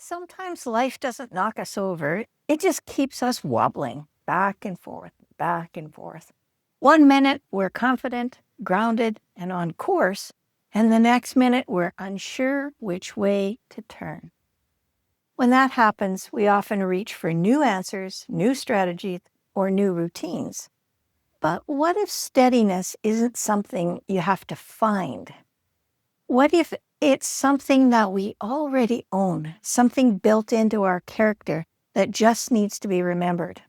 Sometimes life doesn't knock us over. It just keeps us wobbling back and forth, back and forth. One minute we're confident, grounded, and on course, and the next minute we're unsure which way to turn. When that happens, we often reach for new answers, new strategies, or new routines. But what if steadiness isn't something you have to find? What if it's something that we already own, something built into our character that just needs to be remembered?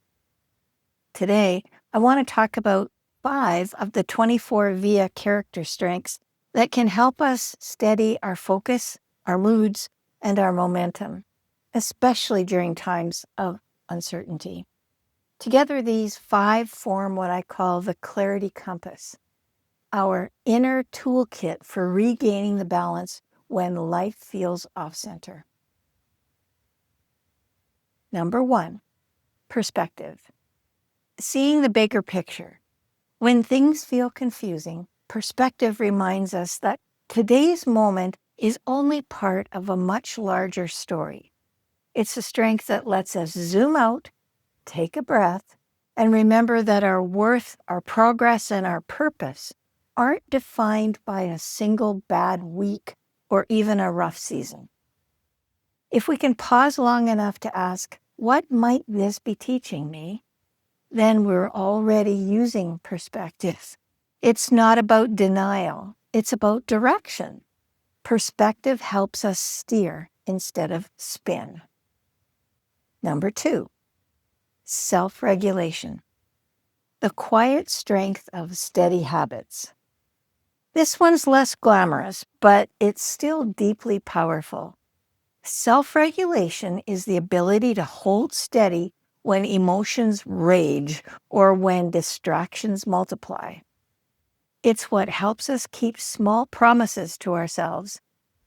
Today, I want to talk about 5 of the 24 VIA character strengths that can help us steady our focus, our moods, and our momentum, especially during times of uncertainty. Together, these 5 form what I call the clarity compass, our inner toolkit for regaining the balance when life feels off-center. Number 1, perspective. Seeing the bigger picture. When things feel confusing, perspective reminds us that today's moment is only part of a much larger story. It's a strength that lets us zoom out, take a breath, and remember that our worth, our progress, and our purpose aren't defined by a single bad week or even a rough season. If we can pause long enough to ask, what might this be teaching me? Then we're already using perspective. It's not about denial. It's about direction. Perspective helps us steer instead of spin. Number 2, self-regulation. The quiet strength of steady habits. This one's less glamorous, but it's still deeply powerful. Self-regulation is the ability to hold steady when emotions rage or when distractions multiply. It's what helps us keep small promises to ourselves.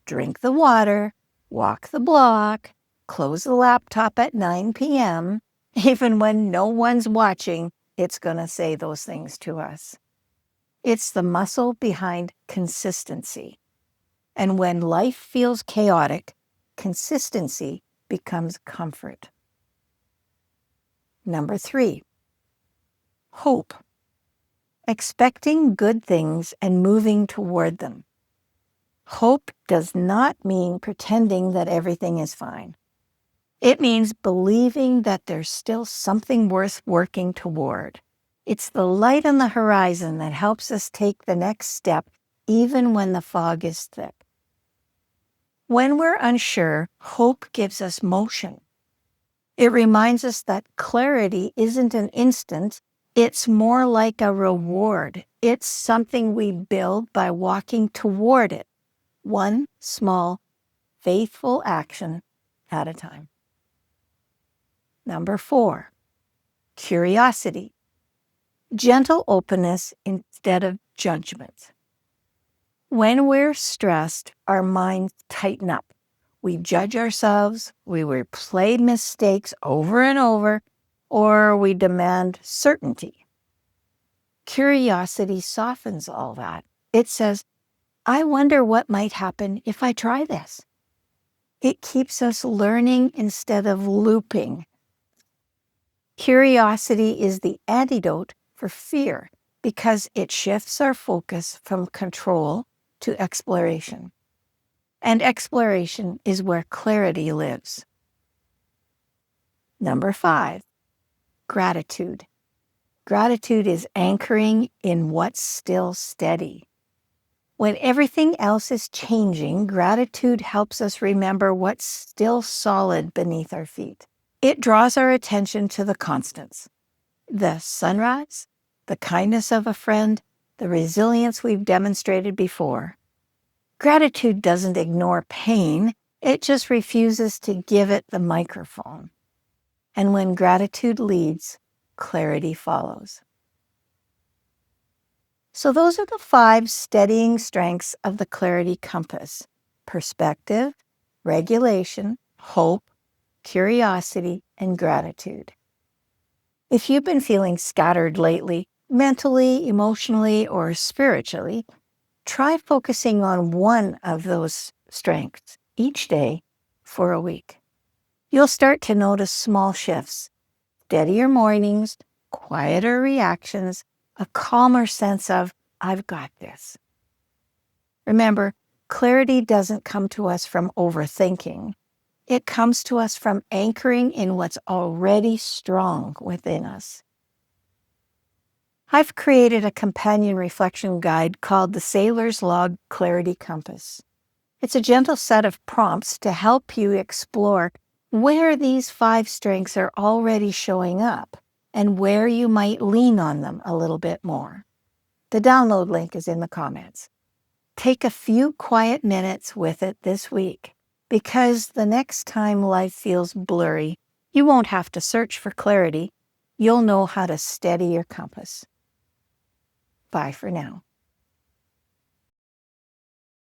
Drink the water, walk the block, close the laptop at 9 p.m. Even when no one's watching, it's going to say those things to us. It's the muscle behind consistency. And when life feels chaotic, consistency becomes comfort. Number 3, hope. Expecting good things and moving toward them. Hope does not mean pretending that everything is fine. It means believing that there's still something worth working toward. It's the light on the horizon that helps us take the next step even when the fog is thick. When we're unsure, hope gives us motion. It reminds us that clarity isn't an instant, it's more like a reward. It's something we build by walking toward it, one small, faithful action at a time. Number 4, curiosity. Gentle openness instead of judgment. When we're stressed, our minds tighten up. We judge ourselves, we replay mistakes over and over, or we demand certainty. Curiosity softens all that. It says, I wonder what might happen if I try this. It keeps us learning instead of looping. Curiosity is the antidote for fear because it shifts our focus from control to exploration. And exploration is where clarity lives. Number 5, gratitude. Gratitude is anchoring in what's still steady. When everything else is changing, gratitude helps us remember what's still solid beneath our feet. It draws our attention to the constants. The sunrise, the kindness of a friend, the resilience we've demonstrated before. Gratitude doesn't ignore pain, it just refuses to give it the microphone. And when gratitude leads, clarity follows. So those are the 5 steadying strengths of the clarity compass: perspective, regulation, hope, curiosity, and gratitude. If you've been feeling scattered lately, mentally, emotionally, or spiritually, try focusing on one of those strengths each day for a week. You'll start to notice small shifts, steadier mornings, quieter reactions, a calmer sense of, I've got this. Remember, clarity doesn't come to us from overthinking. It comes to us from anchoring in what's already strong within us. I've created a companion reflection guide called the Sailor's Log Clarity Compass. It's a gentle set of prompts to help you explore where these 5 strengths are already showing up and where you might lean on them a little bit more. The download link is in the comments. Take a few quiet minutes with it this week, because the next time life feels blurry, you won't have to search for clarity. You'll know how to steady your compass. Bye for now.